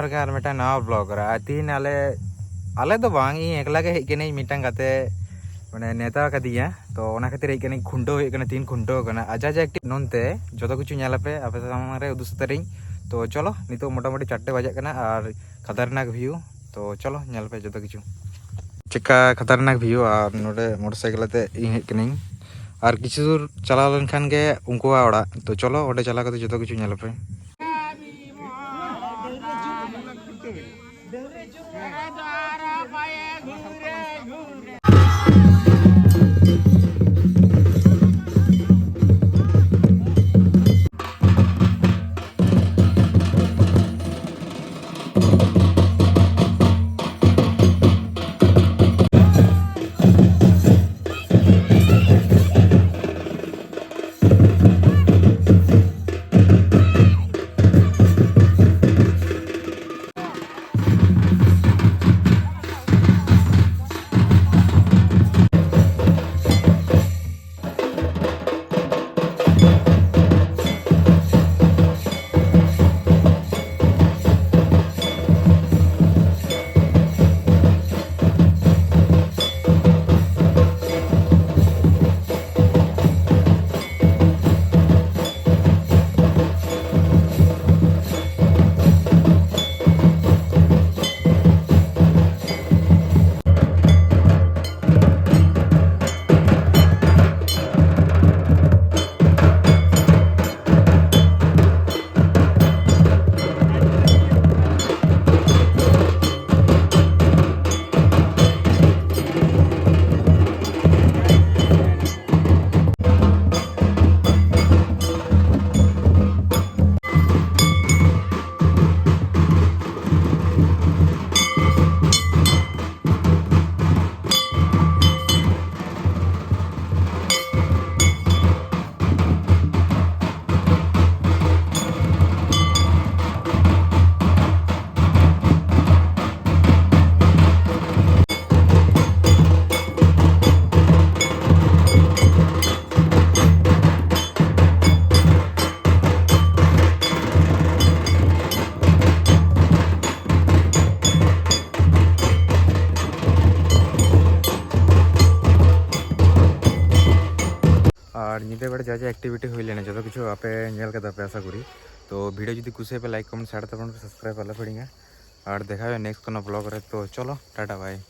और मेटा नवा ब्लॉग रहा तीन आले आले तो बांग एकला के हेकने मिटांग गाते माने नेता कदिया तो ओना खातिर हेकने खुंटो हेकने तीन खुंटो कना आजा जा एक्टिव नोनते जतो किछु नेलापे आपे सामने उदुसतरिंग तो चलो नितो मोटामुटी 4 बजे कना और खतरनाक व्यू तो चलो नेलपे जतो किछु चिका खतरनाक व्यू और नोडे मोटरसाइकिल ते हेकने और किछु दूर चला लेनखान गे उनकुआ ओड़ा तो चलो ओडे चला कते जतो किछु नेलपे और निदे बेड़े जा एक्टिविटी हुई लेने जो किछु आपे नेल के पे आशा करी तो वीडियो जदि खुशी पे लाइक कमेंट शेयर तब सब्सक्राइब वाला पड़ेगा और देखा नेक्स्ट कोनो ब्लॉग रहे तो चलो टाटा बाय।